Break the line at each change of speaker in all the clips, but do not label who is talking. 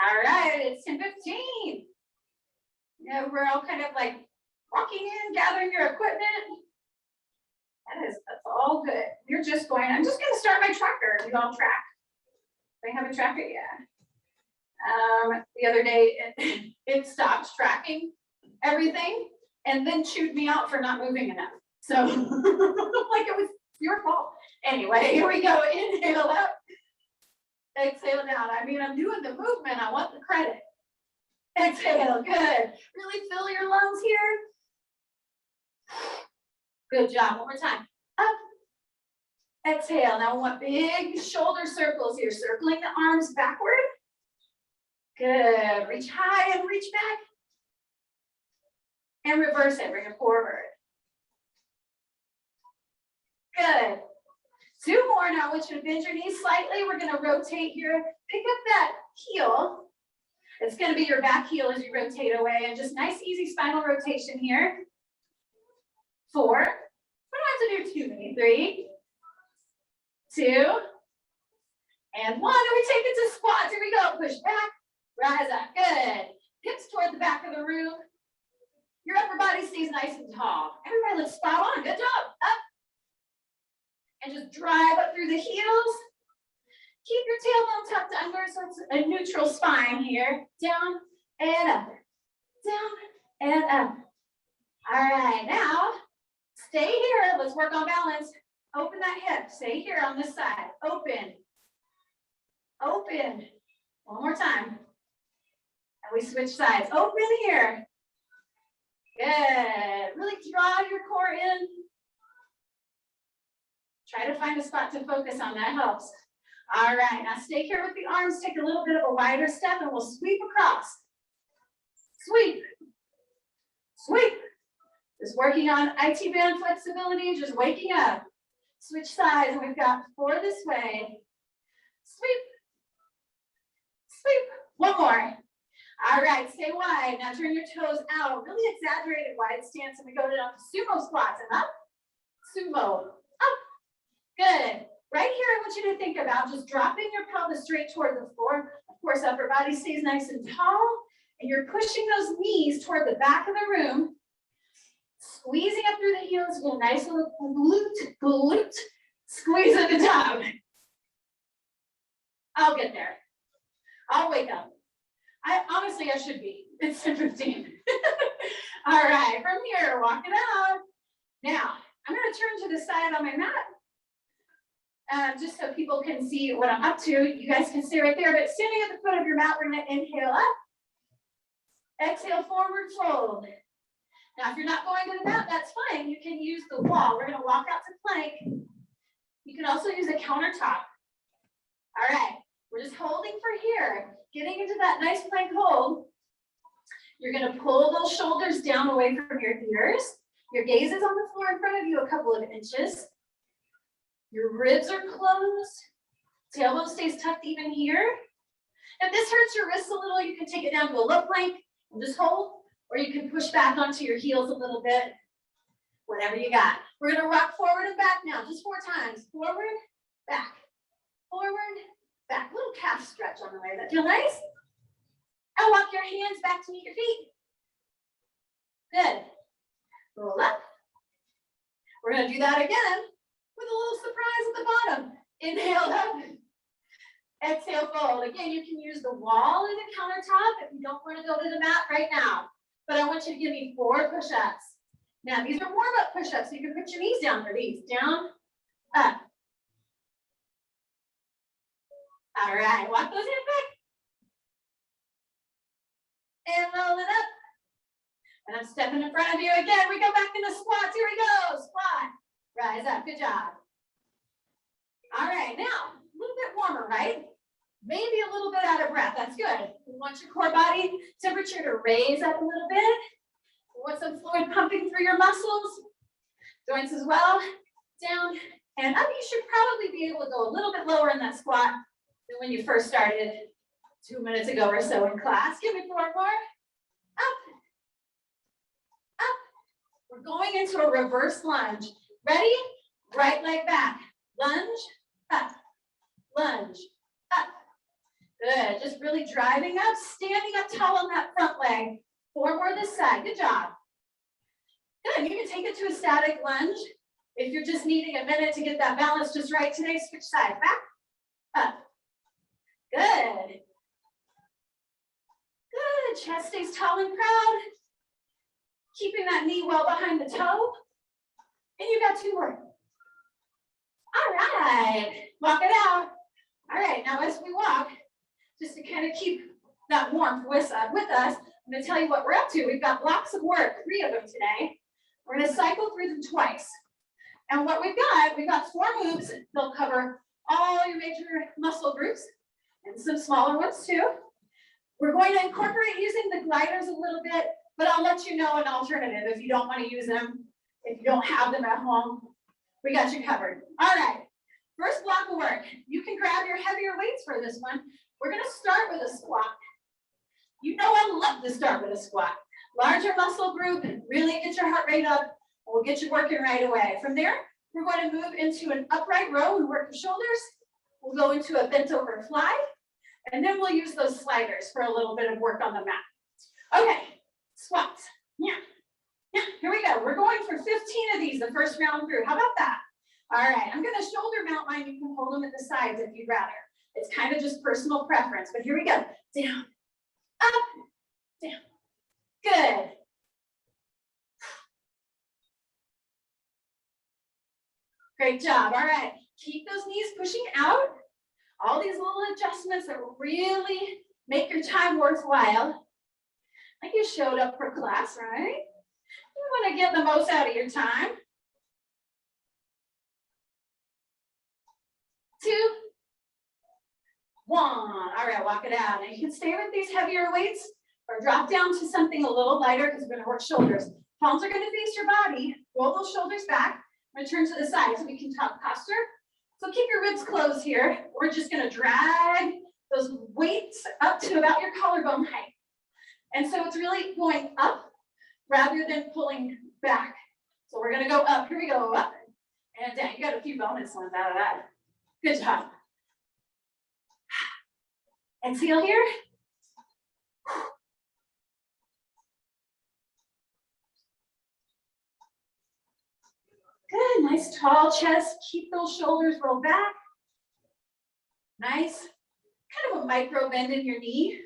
All right, it's 10:15. Yeah, we're all kind of like walking in, gathering your equipment. That's all good. I'm just gonna start my tracker. We all track. Do I have a tracker? Yeah. The other day it stopped tracking everything and then chewed me out for not moving enough. So like it was your fault. Anyway, here we go. Inhale up, exhale down. I mean, I'm doing the movement. I want the credit. Exhale, good. Really fill your lungs here. Good job. One more time. Up. Exhale. Now I want big shoulder circles here, circling the arms backward. Good. Reach high and reach back. And reverse it. Bring it forward. Good. Two more. Now I want you to bend your knees slightly. We're going to rotate here. Pick up that heel. It's going to be your back heel as you rotate away. And just nice, easy spinal rotation here. 4. We don't have to do too many. 3, 2, and 1. And we take it to squats. Here we go. Push back. Rise up. Good. Hips toward the back of the room. Your upper body stays nice and tall. Everybody looks spot on. Good job. Up. And just drive up through the heels. Keep your tailbone tucked under so it's a neutral spine here. Down and up. Down and up. All right. Now, stay here. Let's work on balance. Open that hip. Stay here on this side. Open. Open. One more time. And we switch sides. Open here. Good. Really draw your core in. Try to find a spot to focus on. That helps. All right. Now stay here with the arms. Take a little bit of a wider step and we'll sweep across. Sweep. Sweep. Just working on IT band flexibility. Just waking up. Switch sides. And we've got 4 this way. Sweep. Sweep. One more. All right, stay wide. Now turn your toes out. Really exaggerated wide stance. And we go down to sumo squats. And up. Sumo. Up. Good. Right here, I want you to think about just dropping your pelvis straight toward the floor. Of course, upper body stays nice and tall. And you're pushing those knees toward the back of the room. Squeezing up through the heels. Get a nice little glute. Squeeze at the top. I'll get there. I'll wake up. Honestly, I should be. It's 10:15. All right, from here, walk it out. Now, I'm going to turn to the side on my mat, just so people can see what I'm up to. You guys can stay right there, but standing at the foot of your mat, we're going to inhale up. Exhale, forward fold. Now, if you're not going to the mat, that's fine. You can use the wall. We're going to walk out to plank. You can also use a countertop. All right, we're just holding for here. Getting into that nice plank hold, you're going to pull those shoulders down away from your ears. Your gaze is on the floor in front of you a couple of inches. Your ribs are closed. Tailbone stays tucked even here. If this hurts your wrists a little, you can take it down to a low plank and just hold, or you can push back onto your heels a little bit. Whatever you got. We're going to rock forward and back now, just 4 times. Forward, back, forward, back. Little calf stretch on the way. That feel nice? And walk your hands back to meet your feet. Good. Roll up. We're going to do that again with a little surprise at the bottom. Inhale up. Exhale, fold. Again, you can use the wall and the countertop if you don't want to go to the mat right now. But I want you to give me 4 push-ups. Now, these are warm-up push-ups, so you can put your knees down for these. Down, up. All right, walk those hands back. And roll it up. And I'm stepping in front of you again. We go back into squats. Here we go. Squat. Rise up. Good job. All right, now, a little bit warmer, right? Maybe a little bit out of breath. That's good. We want your core body temperature to raise up a little bit. We want some fluid pumping through your muscles. Joints as well. Down and up. You should probably be able to go a little bit lower in that squat than when you first started 2 minutes ago or so in class. Give me 4 more. Up. Up. We're going into a reverse lunge. Ready? Right leg back. Lunge. Up. Lunge. Up. Good, just really driving up, standing up tall on that front leg. 4 more this side, good job. Good, you can take it to a static lunge. If you're just needing a minute to get that balance just right today, switch sides, back, up. Good. Good, chest stays tall and proud. Keeping that knee well behind the toe. And you got 2 more. All right, walk it out. All right, now as we walk, just to kind of keep that warmth with us, I'm gonna tell you what we're up to. We've got blocks of work, 3 of them today. We're gonna cycle through them twice. And what we've got 4 moves. They'll cover all your major muscle groups and some smaller ones too. We're going to incorporate using the gliders a little bit, but I'll let you know an alternative if you don't want to use them, if you don't have them at home. We got you covered. All right, first block of work. You can grab your heavier weights for this one. We're gonna start with a squat. You know I love to start with a squat. Larger muscle group, really get your heart rate up, and we'll get you working right away. From there, we're going to move into an upright row and work the shoulders. We'll go into a bent over fly, and then we'll use those sliders for a little bit of work on the mat. Okay, squats. Yeah. Here we go. We're going for 15 of these the first round through. How about that? All right, I'm gonna shoulder mount mine. You can hold them at the sides if you'd rather. It's kind of just personal preference, but here we go. Down, up, down. Good. Great job. All right, keep those knees pushing out. All these little adjustments that really make your time worthwhile. Like you showed up for class, right? You want to get the most out of your time. 2, 1. All right, walk it out. And you can stay with these heavier weights or drop down to something a little lighter because we're going to work shoulders. Palms are going to face your body. Roll those shoulders back. I'm going to turn to the side so we can talk posture. So keep your ribs closed here. We're just going to drag those weights up to about your collarbone height. And so it's really going up rather than pulling back. So we're going to go up. Here we go, up and down. You got a few bonus ones out of that. Good job. Exhale here. Good, nice tall chest. Keep those shoulders rolled back. Nice, kind of a micro bend in your knee.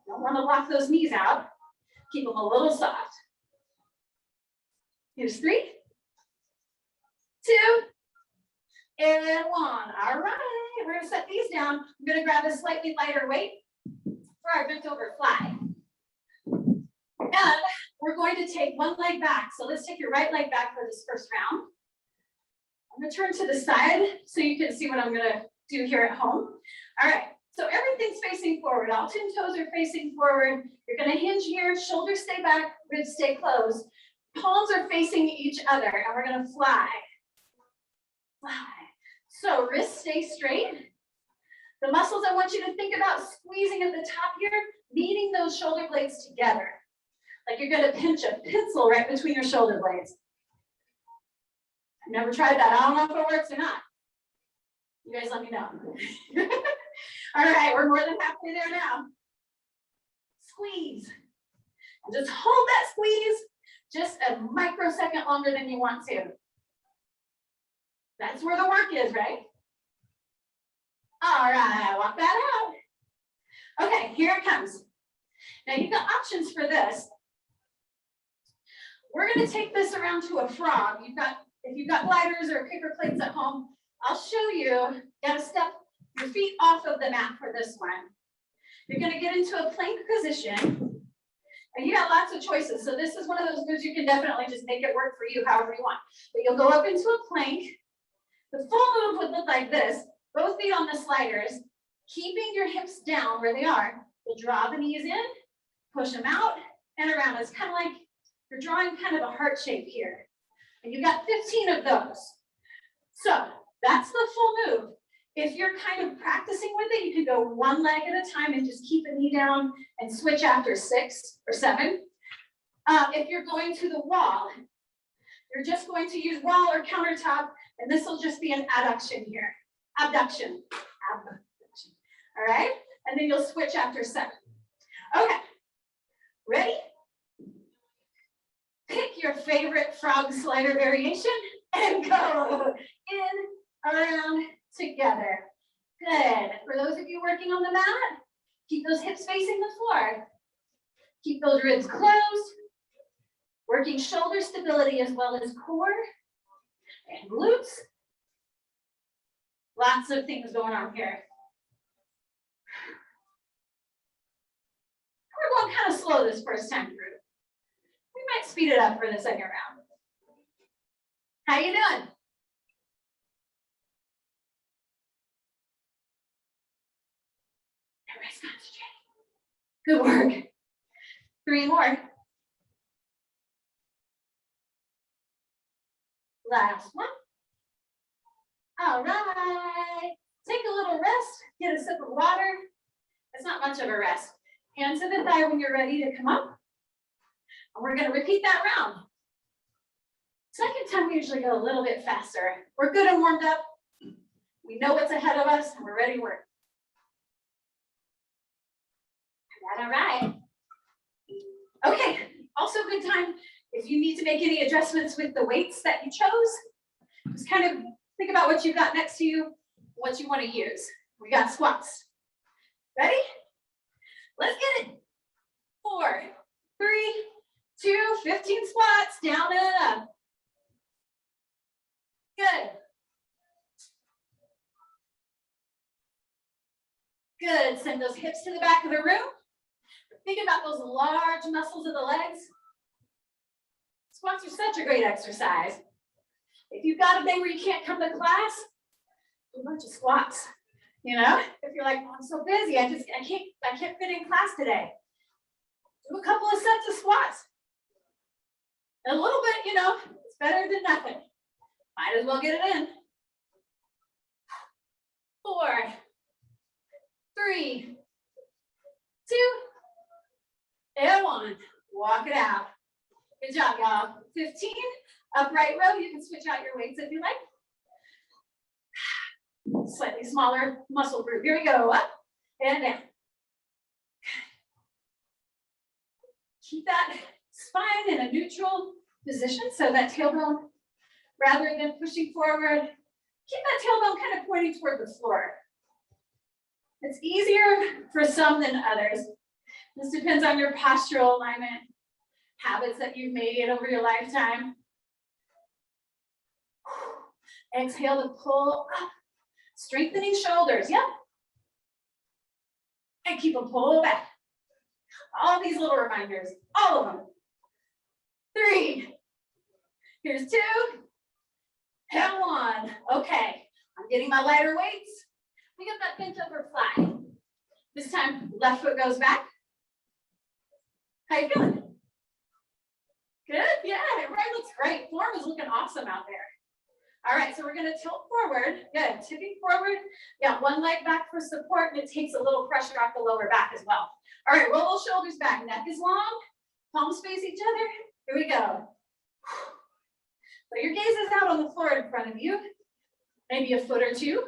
Don't want to lock those knees out. Keep them a little soft. Here's 3, 2, and 1. All right, we're gonna set these down. I'm gonna grab a slightly lighter weight for our bent over fly. And we're going to take one leg back. So let's take your right leg back for this first round. I'm gonna turn to the side so you can see what I'm gonna do here at home. All right, so everything's facing forward. All 10 toes are facing forward. You're gonna hinge here, shoulders stay back, ribs stay closed. Palms are facing each other, and we're gonna fly. Fly. So wrists stay straight. The muscles I want you to think about squeezing at the top here, kneading those shoulder blades together. Like you're gonna pinch a pencil right between your shoulder blades. I've never tried that. I don't know if it works or not. You guys let me know. All right, we're more than halfway there now. Squeeze. And just hold that squeeze just a microsecond longer than you want to. That's where the work is, right? All right, walk that out. Okay, here it comes. Now you've got options for this. We're gonna take this around to a frog. If you've got gliders or paper plates at home, I'll show you. You gotta step your feet off of the mat for this one. You're gonna get into a plank position. And you got lots of choices. So this is one of those moves you can definitely just make it work for you however you want. But you'll go up into a plank. The full move would look like this. Both feet on the sliders, keeping your hips down where they are. You'll draw the knees in, push them out and around. It's kind of like you're drawing kind of a heart shape here. And you've got 15 of those. So that's the full move. If you're kind of practicing with it, you can go one leg at a time and just keep the knee down and switch after 6 or 7. If you're going to the wall, you're just going to use wall or countertop, and this will just be an adduction here. Abduction. All right? and then you'll switch after 7. Okay, ready? Pick your favorite frog slider variation and go in, around, together. Good. For those of you working on the mat, keep those hips facing the floor. Keep those ribs closed. Working shoulder stability as well as core and glutes. Lots of things going on here. We're going kind of slow this first time through. We might speed it up for the second round. How you doing? Everybody's concentrating. Good work. 3 more. Last one. All right. Take a little rest. Get a sip of water. It's not much of a rest. Hand to the thigh when you're ready to come up. And we're going to repeat that round. Second time, we usually go a little bit faster. We're good and warmed up. We know what's ahead of us, and we're ready to work. All right. Okay, also good time if you need to make any adjustments with the weights that you chose. Just kind of think about what you've got next to you, what you want to use. We got squats. Ready? Let's get it. 4, 3, 2, 15 squats, down and up. Good. Good, send those hips to the back of the room. Think about those large muscles of the legs. Squats are such a great exercise. If you've got a day where you can't come to class, do a bunch of squats. You know, if you're like, oh, I'm so busy, I can't fit in class today. Do a couple of sets of squats. A little bit, you know, it's better than nothing. Might as well get it in. 4, 3, 2, and 1. Walk it out. Good job, y'all. 15, upright row. You can switch out your weights if you like. Slightly smaller muscle group. Here we go. Up and down. Keep that spine in a neutral position. So that tailbone, rather than pushing forward, keep that tailbone kind of pointing toward the floor. It's easier for some than others. This depends on your postural alignment, habits that you've made over your lifetime. Exhale to pull up. Strengthening shoulders, yep. And keep them pulled back. All these little reminders, all of them. 3. Here's 2. And 1. Okay, I'm getting my lighter weights. We got that bent over fly. This time, left foot goes back. How you feeling? Good, yeah, everybody looks great. Form is looking awesome out there. All right, so we're gonna tilt forward. Good, tipping forward. Yeah, one leg back for support, and it takes a little pressure off the lower back as well. All right, roll those shoulders back. Neck is long, palms face each other. Here we go. So your gaze is out on the floor in front of you, maybe a foot or 2.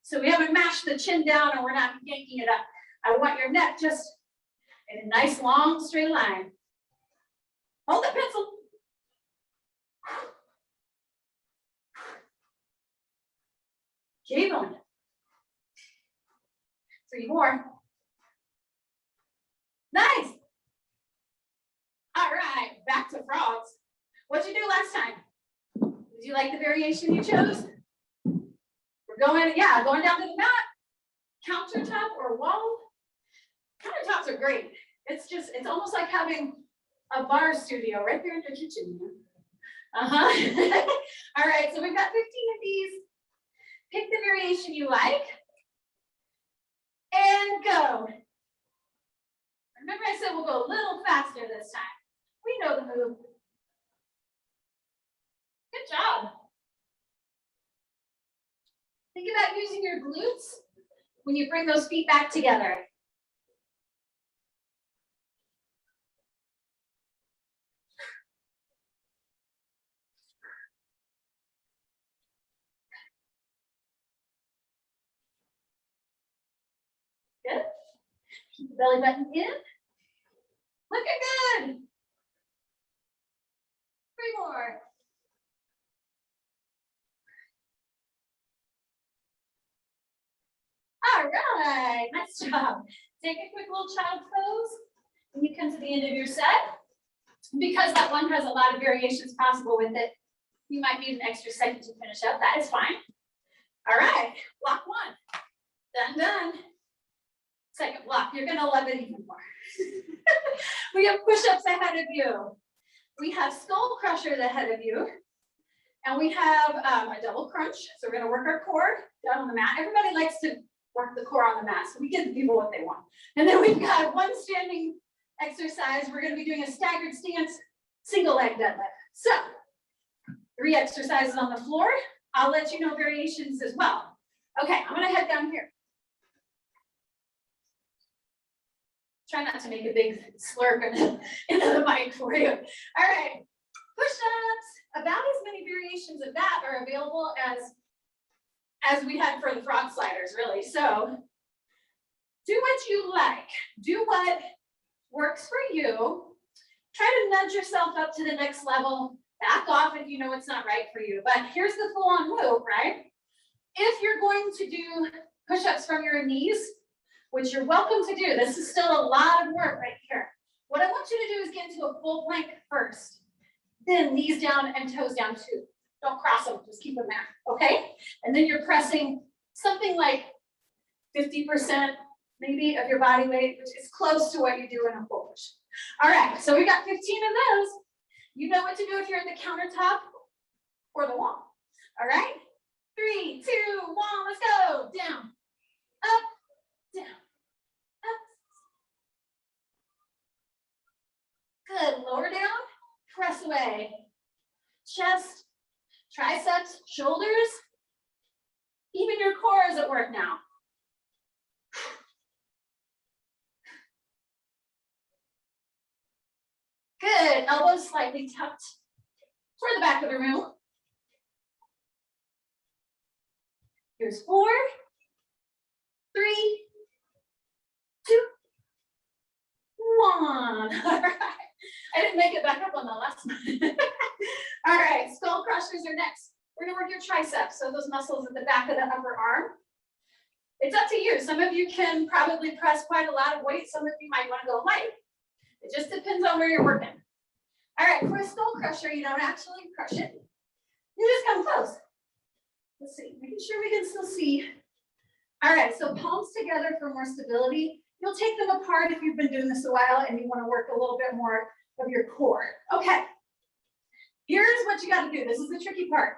So we haven't mashed the chin down and we're not yanking it up. I want your neck just in a nice long straight line. Hold the pencil. Keep going. 3 more. Nice. All right, back to frogs. What'd you do last time? Did you like the variation you chose? We're going, yeah, going down to the mat, countertop or wall. Countertops are great. It's almost like having a bar studio right there in your kitchen. All right, so we've got 15 of these. Pick the variation you like. And go. Remember I said we'll go a little faster this time. We know the move. Good job. Think about using your glutes when you bring those feet back together. Keep the belly button in. Looking good. 3 more. All right, nice job. Take a quick little child pose when you come to the end of your set. Because that one has a lot of variations possible with it, you might need an extra second to finish up. That is fine. All right, block 1. Done, done. Second block, you're gonna love it even more. We have push-ups ahead of you. We have skull crushers ahead of you. And we have a double crunch. So we're gonna work our core down on the mat. Everybody likes to work the core on the mat, so we give people what they want. And then we've got one standing exercise. We're gonna be doing a staggered stance, single leg deadlift. So 3 exercises on the floor. I'll let you know variations as well. Okay, I'm gonna head down here. Try not to make a big slurp into the mic for you. All right, push-ups. About as many variations of that are available as we had for the frog sliders, really. So do what you like. Do what works for you. Try to nudge yourself up to the next level. Back off if you know it's not right for you. But here's the full-on move, right? If you're going to do push-ups from your knees, which you're welcome to do, this is still a lot of work right here. What I want you to do is get into a full plank first. Then knees down and toes down too. Don't cross them, just keep them there, okay? And then you're pressing something like 50% maybe of your body weight, which is close to what you do in a full push. All right, so we got 15 of those. You know what to do if you're at the countertop or the wall. All right, 3, 2, 1, let's go. Down, up, down, up. Good, lower down, press away. Chest, triceps, shoulders, even your core is at work now. Good, elbows slightly tucked toward the back of the room. Here's 4, 3, 2, 1. All right, I didn't make it back up on the last one. All right, skull crushers are next. We're gonna work your triceps, so those muscles at the back of the upper arm. It's up to you. Some of you can probably press quite a lot of weight. Some of you might want to go light. It just depends on where you're working. All right, for a skull crusher, you don't actually crush it. You just come close. Let's see, making sure we can still see. All right, so palms together for more stability. You'll take them apart if you've been doing this a while and you want to work a little bit more of your core. Okay, here's what you got to do. This is the tricky part.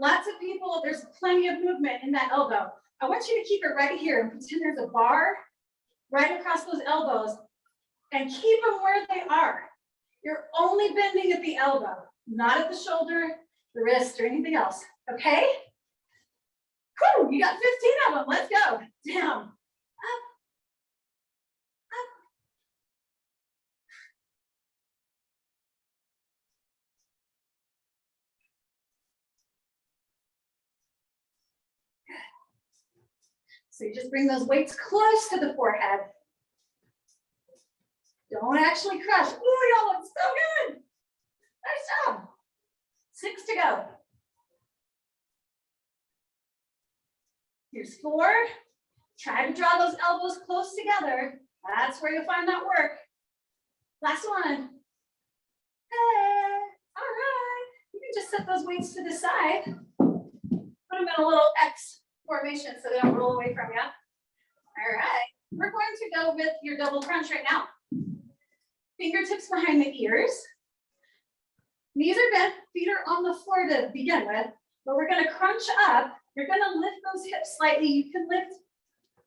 Lots of people, there's plenty of movement in that elbow. I want you to keep it right here and pretend there's a bar right across those elbows and keep them where they are. You're only bending at the elbow, not at the shoulder, the wrist, or anything else, okay? Whew, you got 15 of them, let's go. Down, up, up. So you just bring those weights close to the forehead. Don't actually crush. Ooh, y'all look so good. Nice job. 6 to go. Here's 4. Try to draw those elbows close together. That's where you'll find that work. Last one. Hey, all right. You can just set those weights to the side. Put them in a little X formation so they don't roll away from you. All right. We're going to go with your double crunch right now. Fingertips behind the ears. Knees are bent, feet are on the floor to begin with, but we're going to crunch up. You're going to lift those hips slightly. You can lift,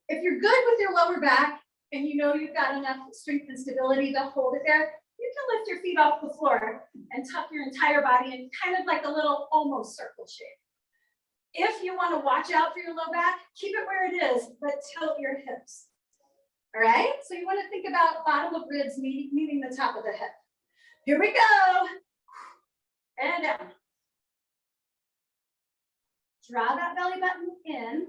if you're good with your lower back and you know you've got enough strength and stability to hold it there, you can lift your feet off the floor and tuck your entire body in kind of like a little almost circle shape. If you want to watch out for your low back, keep it where it is, but tilt your hips. All right, so you want to think about bottom of ribs meeting the top of the hip. Here we go. And down. Draw that belly button in.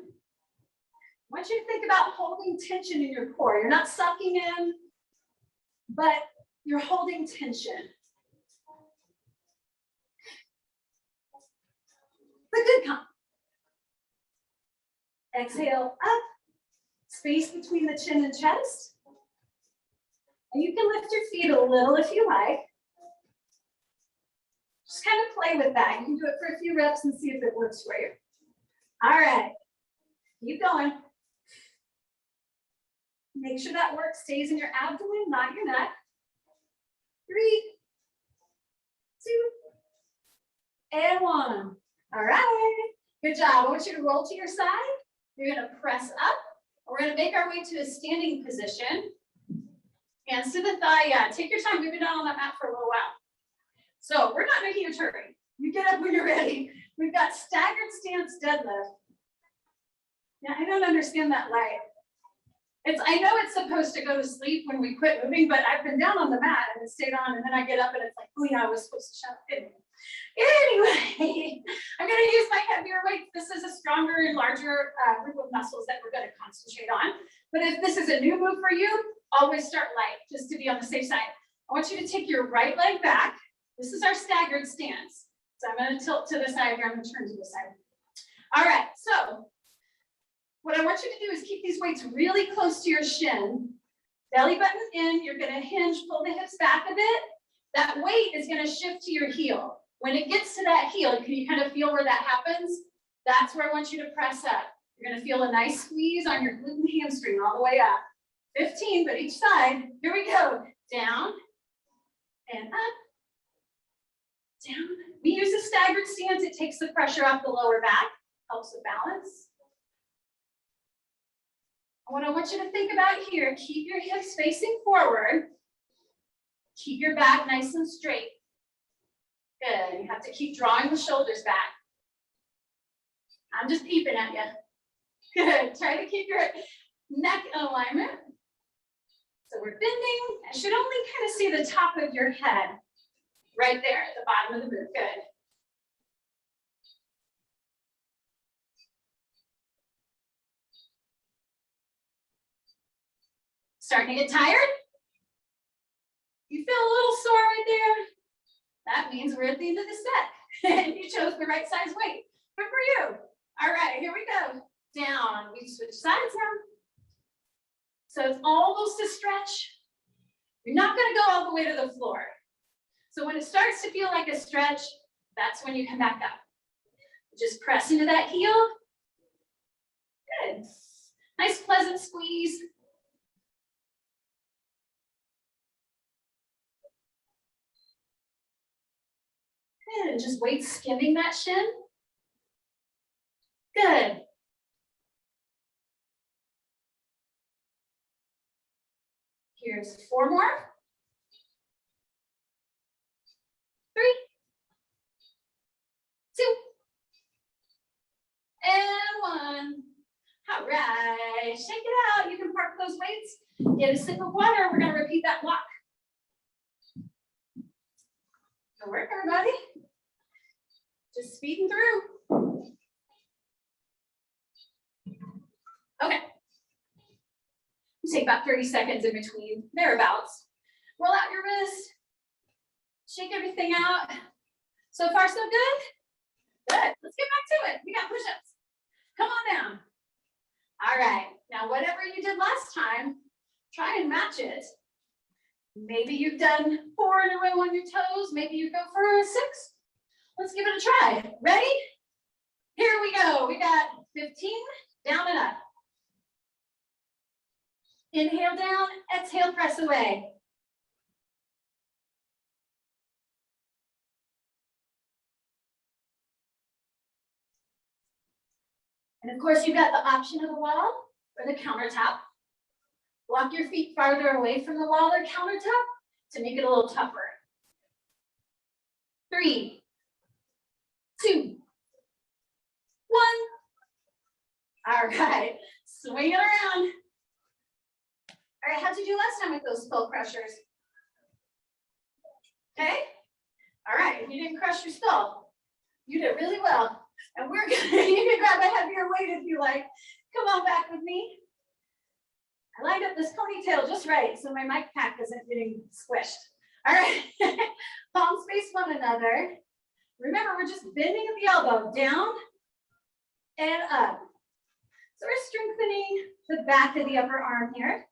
I want you to think about holding tension in your core. You're not sucking in, but you're holding tension. The good kind. Exhale up, space between the chin and chest. And you can lift your feet a little if you like. Just kind of play with that. You can do it for a few reps and see if it works for you. All right, keep going. Make sure that work stays in your abdomen, not your neck. 3, 2, and 1. All right, good job. I want you to roll to your side. You're gonna press up. We're gonna make our way to a standing position. Hands to the thigh, yeah, take your time. We've been down on that mat for a little while. So we're not making a turn. You get up when you're ready. We've got staggered stance deadlift. Yeah, I don't understand that light. I know it's supposed to go to sleep when we quit moving, but I've been down on the mat and it stayed on, and then I get up and it's like, oh yeah, I was supposed to shut up. Anyway, I'm gonna use my heavier weights. This is a stronger and larger group of muscles that we're gonna concentrate on. But if this is a new move for you, always start light, just to be on the safe side. I want you to take your right leg back. This is our staggered stance. So I'm gonna tilt to the side here, I'm gonna turn to the side. All right, so what I want you to do is keep these weights really close to your shin. Belly button in, you're gonna hinge, pull the hips back a bit. That weight is gonna shift to your heel. When it gets to that heel, can you kind of feel where that happens? That's where I want you to press up. You're gonna feel a nice squeeze on your glute and hamstring all the way up. 15, but each side. Here we go. Down and up, down. We use a staggered stance. It takes the pressure off the lower back, helps with balance. What I want you to think about here, keep your hips facing forward. Keep your back nice and straight. Good. You have to keep drawing the shoulders back. I'm just peeping at you. Good. Try to keep your neck in alignment. So we're bending. I should only kind of see the top of your head right there at the bottom of the boot. Good. Starting to get tired? You feel a little sore right there? That means we're at the end of the set. And you chose the right size weight. Good for you. All right, here we go. Down. We switch sides now. So it's almost a stretch. You're not going to go all the way to the floor. So when it starts to feel like a stretch, that's when you come back up. Just press into that heel. Good. Nice pleasant squeeze. Good, and just weight skimming that shin. Good. Here's 4 more. 3, 2, and 1. All right, shake it out. You can park those weights. Get a sip of water. We're gonna repeat that block. Good work, everybody. Just speeding through. Okay. Take about 30 seconds in between, thereabouts. Roll out your wrist. Shake everything out. So far, so good? Good. Let's get back to it. We got push-ups. Come on down. All right. Now, whatever you did last time, try and match it. Maybe you've done 4 in a row on your toes. Maybe you go for 6. Let's give it a try. Ready? Here we go. We got 15, down and up. Inhale down, exhale, press away. And of course, you've got the option of the wall or the countertop. Walk your feet farther away from the wall or countertop to make it a little tougher. 3, 2, 1. All right, swing it around. All right, how'd you do last time with those skull crushers? Okay. All right, you didn't crush your skull. You did really well. And we're gonna, you can grab a heavier weight if you like. Come on back with me. I lined up this ponytail just right so my mic pack isn't getting squished. All right, palms face one another. Remember, we're just bending at the elbow, down and up. So we're strengthening the back of the upper arm here.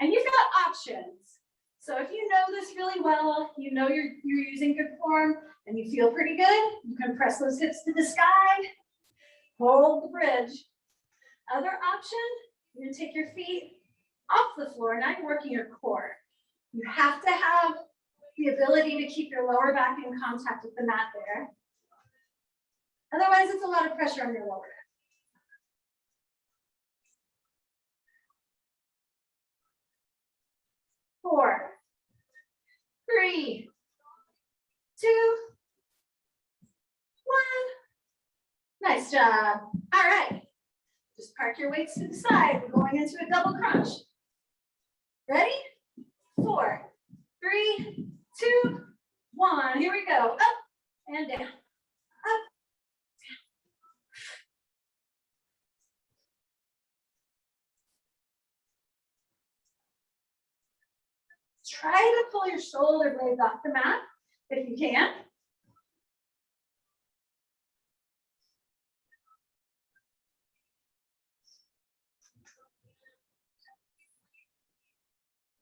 And you've got options. So if you know this really well, you know you're using good form and you feel pretty good, you can press those hips to the sky, hold the bridge. Other option, you're gonna take your feet off the floor. Now you're working your core. You have to have the ability to keep your lower back in contact with the mat there. Otherwise, it's a lot of pressure on your lower back. 4, 3, 2, 1. Nice job. All right. Just park your weights to the side. We're going into a double crunch. Ready? 4, 3, 2, 1. Here we go. Up and down. Up. Try to pull your shoulder blades off the mat if you can.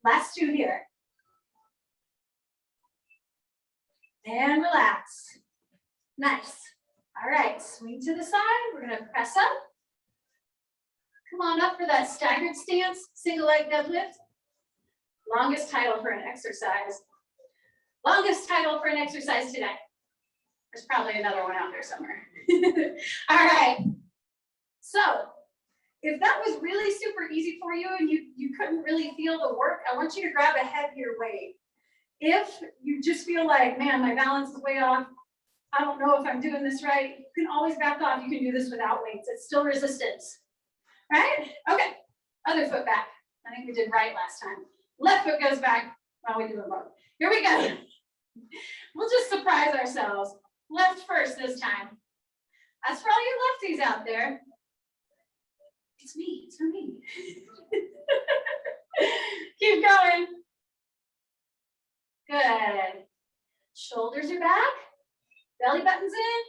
Last 2 here. And relax. Nice. All right, swing to the side. We're gonna press up. Come on up for that staggered stance, single leg deadlift. Longest title for an exercise. Longest title for an exercise today. There's probably another one out there somewhere. All right. So if that was really super easy for you and you couldn't really feel the work, I want you to grab a heavier weight. If you just feel like, man, my balance is way off, I don't know if I'm doing this right, you can always back off. You can do this without weights. It's still resistance, right? Okay, other foot back. I think we did right last time. Left foot goes back. Well, we do it both. Here we go. We'll just surprise ourselves. Left first this time. That's for all you lefties out there. It's me, it's for me. Keep going. Good. Shoulders are back. Belly button's in.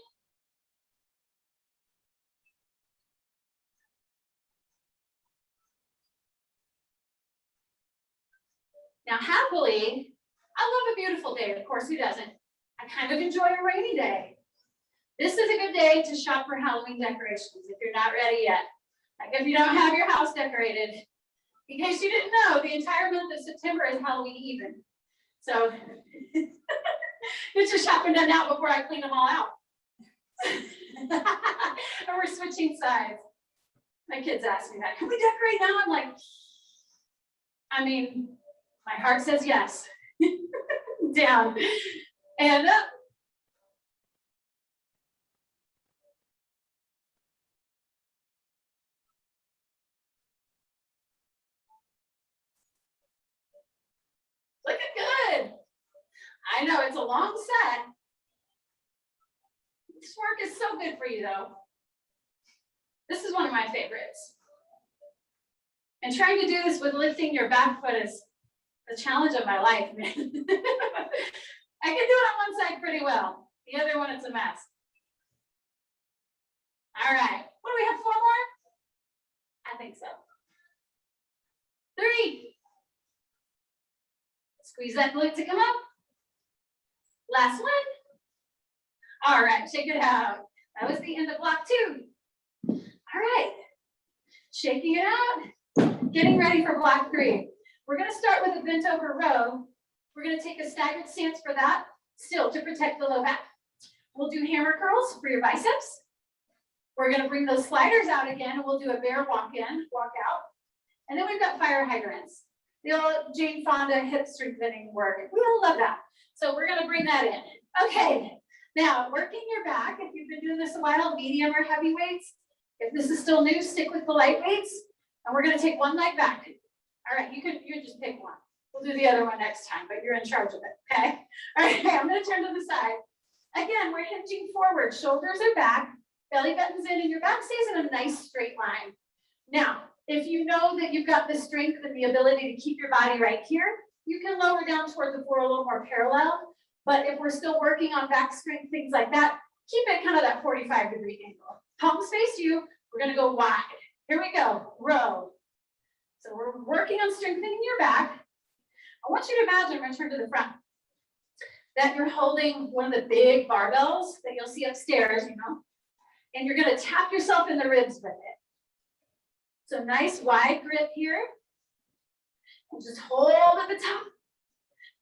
Now, happily, I love a beautiful day. Of course, who doesn't? I kind of enjoy a rainy day. This is a good day to shop for Halloween decorations if you're not ready yet. Like if you don't have your house decorated. In case you didn't know, the entire month of September is Halloween even. So it's just shopping done now before I clean them all out. And we're switching sides. My kids ask me that, can we decorate now? I'm like, I mean, my heart says yes. Down and up. Looking good. I know it's a long set. This work is so good for you though. This is one of my favorites. And trying to do this with lifting your back foot is the challenge of my life, man. I can do it on one side pretty well. The other one, it's a mess. All right. What do we have? 4 more? I think so. 3. Squeeze that glute to come up. Last one. All right, shake it out. That was the end of block 2. All right. Shaking it out. Getting ready for block 3. We're going to start with a bent over row. We're going to take a staggered stance for that, still to protect the low back. We'll do hammer curls for your biceps. We're going to bring those sliders out again, and we'll do a bear walk in, walk out. And then we've got fire hydrants. The old Jane Fonda hip strengthening work. We all love that. So we're going to bring that in. Okay, now working your back. If you've been doing this a while, medium or heavy weights. If this is still new, stick with the light weights. And we're going to take one leg back. All right, you just pick one. We'll do the other one next time, but you're in charge of it, okay? All right, I'm going to turn to the side. Again, we're hinging forward. Shoulders are back, belly button's in, and your back stays in a nice straight line. Now, if you know that you've got the strength and the ability to keep your body right here, you can lower down toward the floor a little more parallel. But if we're still working on back strength, things like that, keep it kind of that 45-degree angle. Palms face you, we're gonna go wide. Here we go, row. So we're working on strengthening your back. I want you to imagine, return to the front, that you're holding one of the big barbells that you'll see upstairs, and you're gonna tap yourself in the ribs with it. So nice wide grip here, and just hold at the top,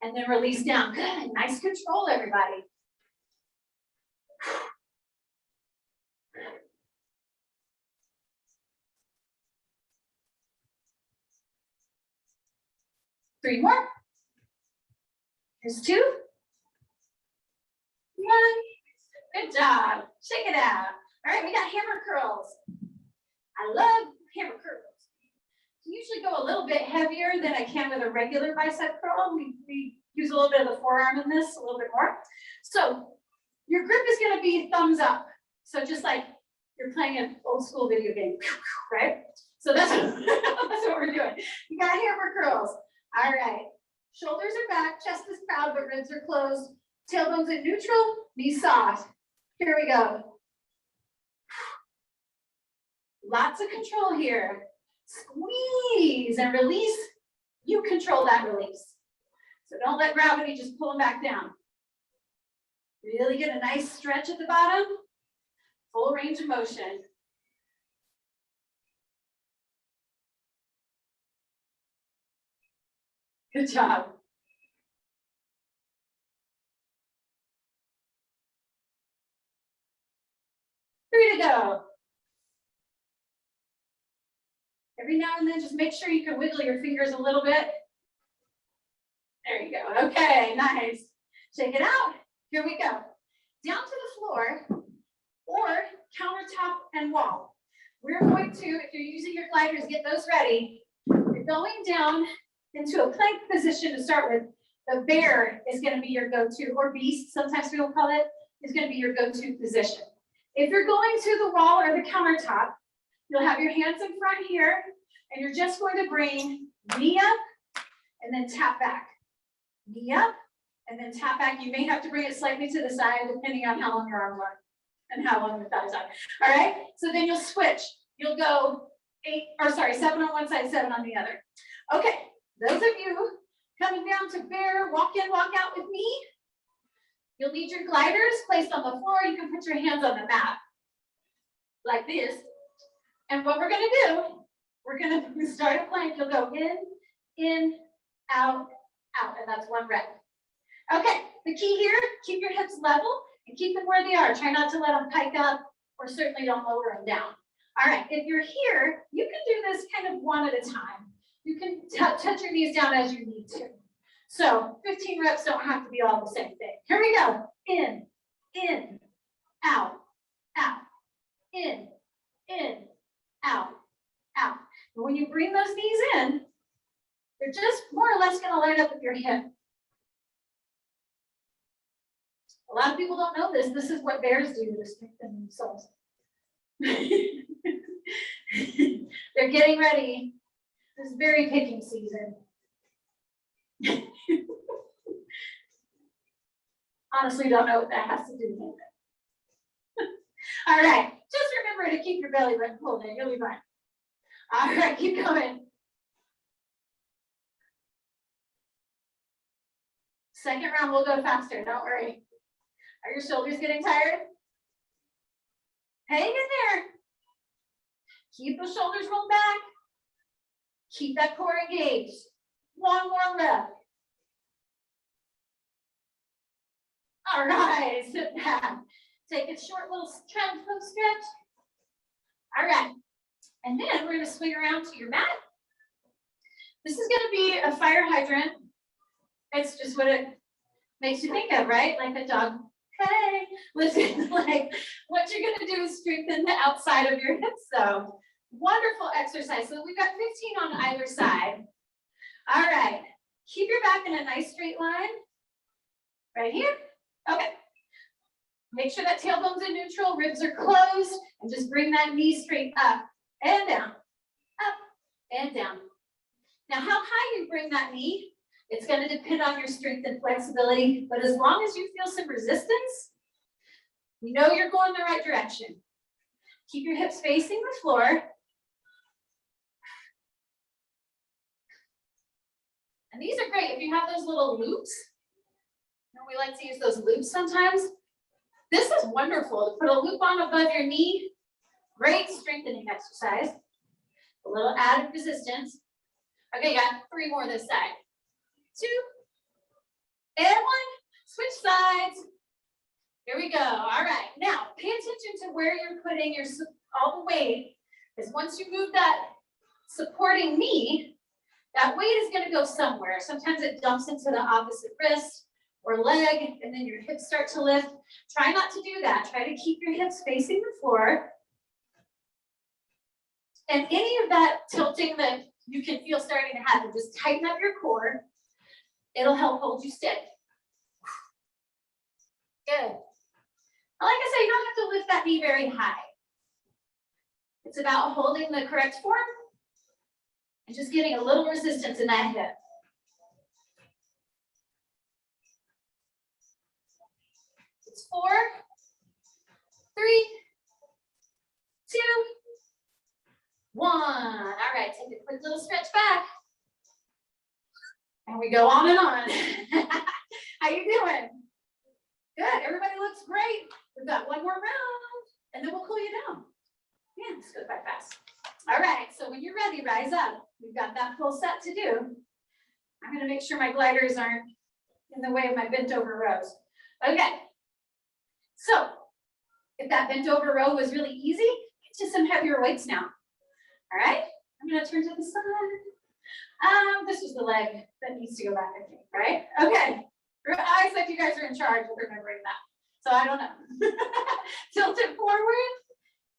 and then release down. Good, nice control, everybody. Three more. Here's two. One. Good job. Shake it out. All right, we got hammer curls. I love hammer curls. I usually go a little bit heavier than I can with a regular bicep curl. We use a little bit of the forearm in this, a little bit more. So your grip is going to be thumbs up. So just like you're playing an old school video game, right? So that's what we're doing. You got hammer curls. All right, shoulders are back, chest is proud, but ribs are closed. Tailbones in neutral, knees soft. Here we go. Lots of control here. Squeeze and release. You control that release. So don't let gravity just pull them back down. Really get a nice stretch at the bottom. Full range of motion. Good job. 3 to go. Every now and then, just make sure you can wiggle your fingers a little bit. There you go. Okay, nice. Shake it out. Here we go. Down to the floor or countertop and wall. We're going to, if you're using your gliders, get those ready. You're going down into a plank position to start with. The bear is going to be your go-to, or beast, sometimes people call it, is going to be your go-to position. If you're going to the wall or the countertop, you'll have your hands in front here, and you're just going to bring knee up and then tap back. Knee up and then tap back. You may have to bring it slightly to the side depending on how long your arms are and how long your thighs are. All right, so then you'll switch. You'll go 7 on one side, 7 on the other. Okay, those of you coming down to bear, walk in, walk out with me. You'll need your gliders placed on the floor. You can put your hands on the mat like this. And what we're gonna do, we're gonna start a plank. You'll go in, out, out, and that's 1 rep. Okay, the key here, keep your hips level and keep them where they are. Try not to let them pike up, or certainly don't lower them down. All right, if you're here, you can do this kind of one at a time. You can touch your knees down as you need to. So 15 reps don't have to be all the same thing. Here we go. In, out, out, in, out, out. And when you bring those knees in, they're just more or less going to line up with your hip. A lot of people don't know this. This is what bears do to strengthen themselves. They're getting ready. This is berry picking season. Honestly, don't know what that has to do with it. All right, just remember to keep your belly button pulled in. You'll be fine. All right, keep going. Second round, we'll go faster. Don't worry. Are your shoulders getting tired? Hang in there. Keep the shoulders rolled back. Keep that core engaged. 1 more rep. All right, sit back. Take a short little stretch. All right, and then we're gonna swing around to your mat. This is gonna be a fire hydrant. It's just what it makes you think of, right? Like a dog. Hey, listen, like what you're gonna do is strengthen the outside of your hips. So wonderful exercise. So we've got 15 on either side. All right, keep your back in a nice straight line. Right here. Okay. Make sure that tailbone's in neutral, ribs are closed, and just bring that knee straight up and down. up, and down. Now, how high you bring that knee, it's going to depend on your strength and flexibility, but as long as you feel some resistance, you know you're going the right direction. Keep your hips facing the floor. And these are great if you have those little loops. You know, we like to use those loops sometimes. This is wonderful to put a loop on above your knee. Great strengthening exercise. A little added resistance. Okay, got 3 more this side. 2 and 1. Switch sides. Here we go. All right. Now, pay attention to where you're putting your all the weight, because once you move that supporting knee, that weight is going to go somewhere. Sometimes it dumps into the opposite wrist or leg, and then your hips start to lift. Try not to do that. Try to keep your hips facing the floor. And any of that tilting that you can feel starting to happen, just tighten up your core. It'll help hold you steady. Good. Like I said, you don't have to lift that knee very high. It's about holding the correct form and just getting a little resistance in that hip. It's 4, 3, 2, 1. All right, take a quick little stretch back. And we go on and on. How you doing? Good, everybody looks great. We've got 1 more round, and then we'll cool you down. Yeah, this goes by fast. All right, so when you're ready, rise up. We've got that full set to do. I'm gonna make sure my gliders aren't in the way of my bent over rows. Okay, so if that bent over row was really easy, get to some heavier weights now. All right, I'm gonna turn to the side. This is the leg that needs to go back, I think, right? Okay, I said you guys are in charge of remembering that. So I don't know. Tilt it forward.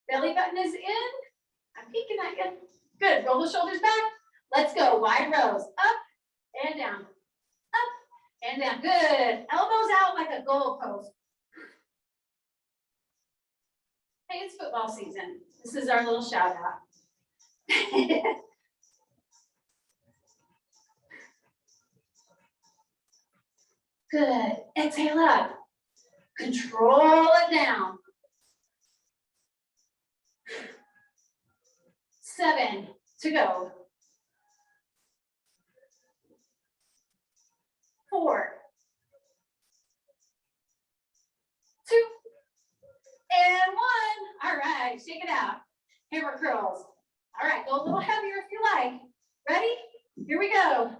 Belly button is in. I'm peeking at you. Good. Roll the shoulders back. Let's go. Wide rows. Up and down. Up and down. Good. Elbows out like a goalpost. Hey, it's football season. This is our little shout out. Good. Exhale up. Control it down. 7 to go. 4, 2, and 1. All right, shake it out. Hammer curls. All right, go a little heavier if you like. Ready? Here we go. Up,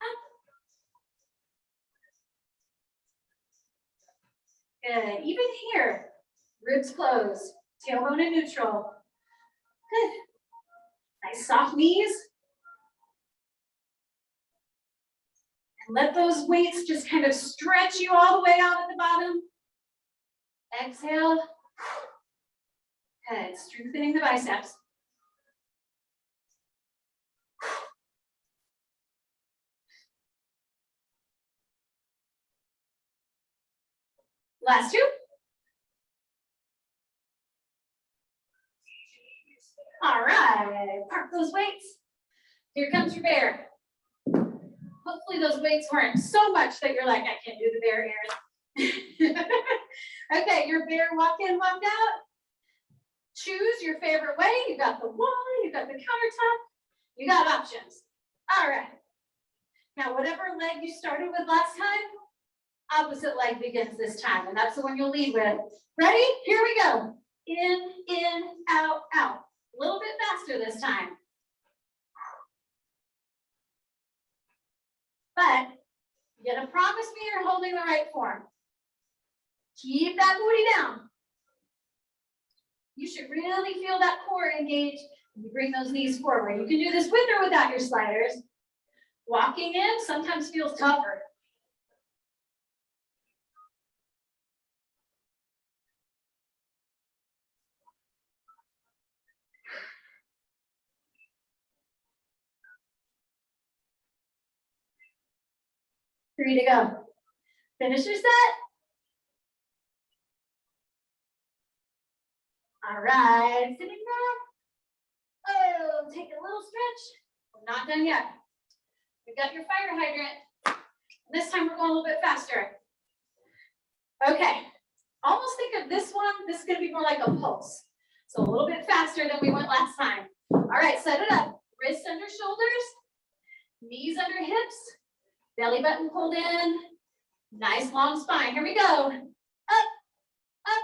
up. Good. Even here, ribs closed, tailbone in neutral. Good. Nice soft knees. And let those weights just kind of stretch you all the way out at the bottom. Exhale. Good. Strengthening the biceps. Last 2. All right, park those weights. Here comes your bear. Hopefully those weights weren't so much that you're like, I can't do the bear, Erin. Okay, your bear walk in, walk out. Choose your favorite way. You got the wall, you got the countertop, you got options. All right. Now, whatever leg you started with last time, opposite leg begins this time, and that's the one you'll lead with. Ready? Here we go. In, out, out. A little bit faster this time. But you gotta promise me you're holding the right form. Keep that booty down. You should really feel that core engage. You bring those knees forward. You can do this with or without your sliders. Walking in sometimes feels tougher. Three to go. Finish your set. All right, sitting back. go. Take a little stretch. We're not done yet. We've got your fire hydrant. This time we're going a little bit faster. Okay. Almost think of this one. This is going to be more like a pulse. So a little bit faster than we went last time. All right, set it up. Wrists under shoulders, knees under hips, belly button pulled in. Nice long spine. Here we go. Up, up.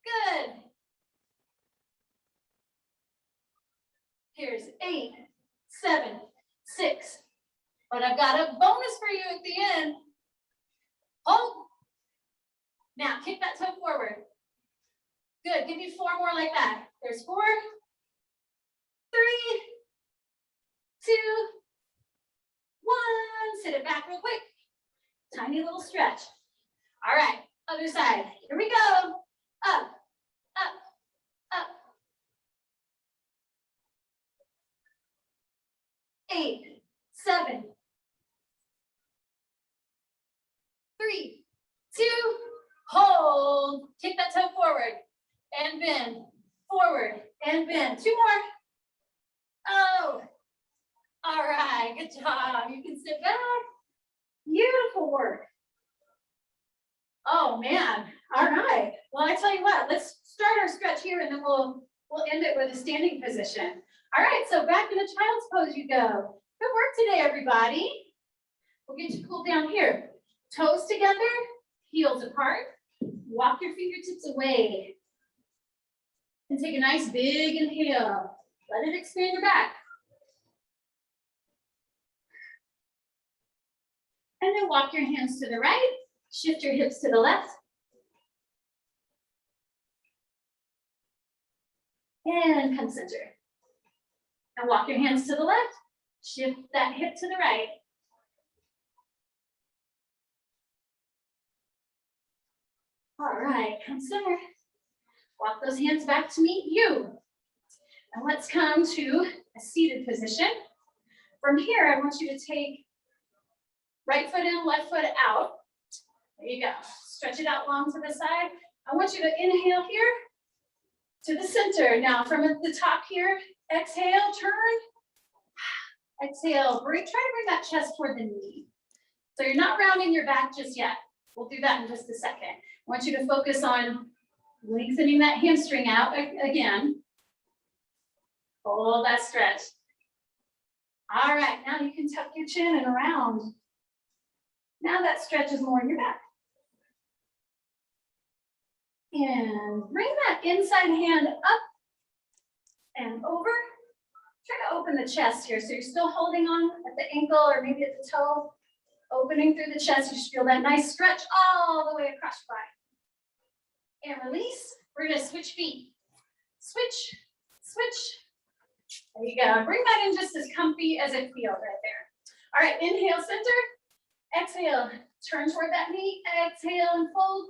Good. Here's 8, 7, 6. But I've got a bonus for you at the end. Hold. Now kick that toe forward. Good. Give me 4 more like that. There's 4, 3, 2, 1. Sit it back real quick. Tiny little stretch. All right. Other side. Here we go. Up, up, up. 8, 7, 3, 2, hold. Kick that toe forward and bend. Forward and bend. 2 more. Oh, all right. Good job. You can sit back. Beautiful work. Oh man. All right. Well, I tell you what, let's start our stretch here and then we'll end it with a standing position. All right, so back in the child's pose you go. Good work today, everybody. We'll get you cooled down here. Toes together, heels apart. Walk your fingertips away. And take a nice big inhale. Let it expand your back. And then walk your hands to the right. Shift your hips to the left. And come center. And walk your hands to the left. Shift that hip to the right. All right, come center. Walk those hands back to meet you. And let's come to a seated position. From here, I want you to take right foot in, left foot out. There you go. Stretch it out long to the side. I want you to inhale here to the center. Now from the top here, exhale, turn. Exhale, try to bring that chest toward the knee. So you're not rounding your back just yet. We'll do that in just a second. I want you to focus on lengthening that hamstring out again. Hold that stretch. All right, now you can tuck your chin and around. Now that stretch is more in your back. And bring that inside hand up and over. Try to open the chest here. So you're still holding on at the ankle or maybe at the toe. Opening through the chest, you should feel that nice stretch all the way across your body. And release. We're gonna switch feet. Switch, switch. There you go. Bring that in just as comfy as it feels right there. All right, inhale, center. Exhale, turn toward that knee. Exhale and fold.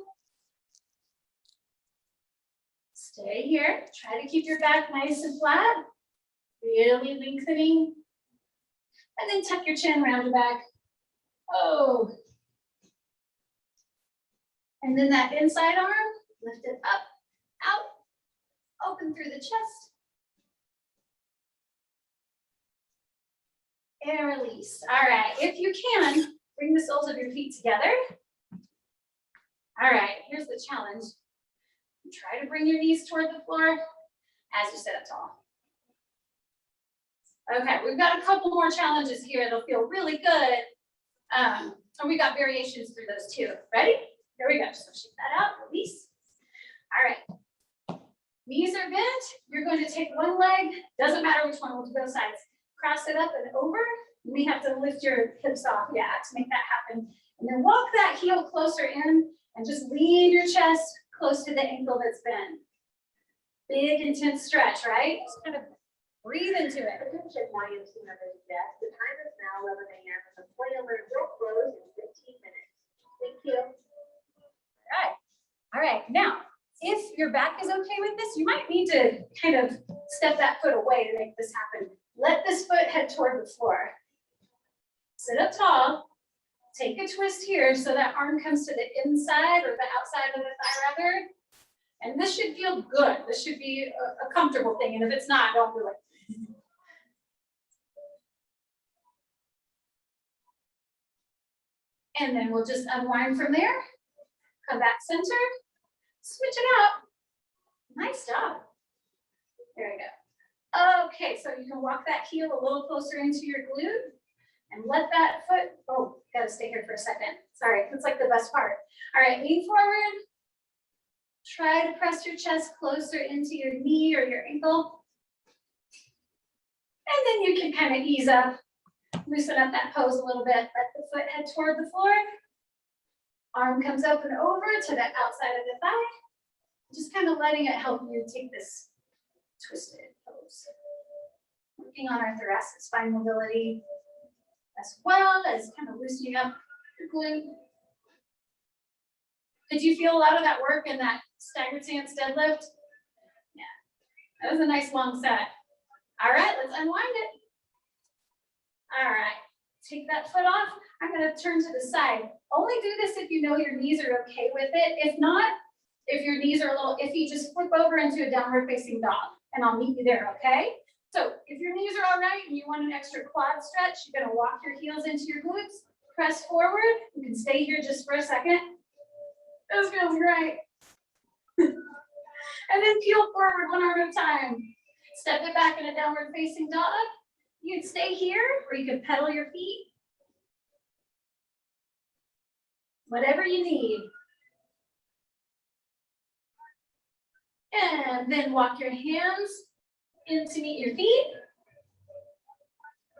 Stay here. Try to keep your back nice and flat. Really lengthening. And then tuck your chin around your back. Oh. And then that inside arm, lift it up, out, open through the chest. And release. All right, if you can, bring the soles of your feet together. All right, here's the challenge. Try to bring your knees toward the floor as you sit up tall. Okay, we've got a couple more challenges here. They'll feel really good. And we got variations through those too. Ready? Here we go. So shake that out, release. All right. Knees are bent. You're going to take one leg. Doesn't matter which one, we'll do both sides. Cross it up and over. You may have to lift your hips off, to make that happen. And then walk that heel closer in and just lean your chest close to the ankle that's bent. Big, intense stretch, right? Just kind of breathe into it.
Attention YMC members and guests, the time is now 11 a.m. and the play alert will close in 15 minutes. Thank you.
All right. Now, if your back is okay with this, you might need to kind of step that foot away to make this happen. Let this foot head toward the floor. Sit up tall. Take a twist here so that arm comes to the inside or the outside of the thigh rather. And this should feel good. This should be a comfortable thing. And if it's not, don't do it. And then we'll just unwind from there. Come back centered. Switch it out. Nice job. There we go. Okay, so you can walk that heel a little closer into your glute and let that foot, oh, gotta stay here for a second. Sorry, that's like the best part. All right, lean forward. Try to press your chest closer into your knee or your ankle. And then you can kind of ease up, loosen up that pose a little bit. Let the foot head toward the floor. Arm comes up and over to the outside of the thigh. Just kind of letting it help you take this twisted pose. Working on our thoracic spine mobility as well as kind of loosening up your glute. Did you feel a lot of that work in that staggered stance deadlift? Yeah, that was a nice long set. All right, let's unwind it. All right, take that foot off. I'm gonna turn to the side. Only do this if you know your knees are okay with it. If not, if your knees are a little iffy, just flip over into a downward facing dog and I'll meet you there, okay? So if your knees are all right and you want an extra quad stretch, you're gonna walk your heels into your glutes, press forward. You can stay here just for a second. This feels great. And then peel forward one arm at a time. Step it back in a downward facing dog. You can stay here or you can pedal your feet. Whatever you need. And then walk your hands in to meet your feet.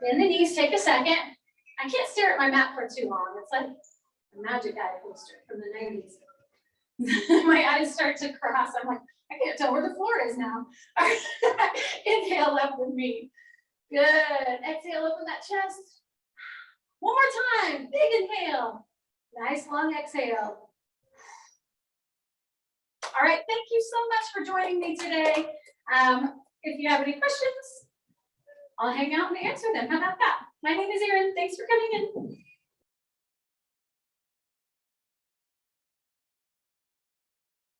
Bend the knees, take a second. I can't stare at my mat for too long. It's like a Magic Eye poster from the 90s. My eyes start to cross. I'm like, I can't tell where the floor is now. All right. Inhale up with me. Good. Exhale, open that chest. One more time. Big inhale. Nice long exhale. All right. Thank you so much for joining me today. If you have any questions, I'll hang out and answer them. How about that? My name is Erin. Thanks for coming in.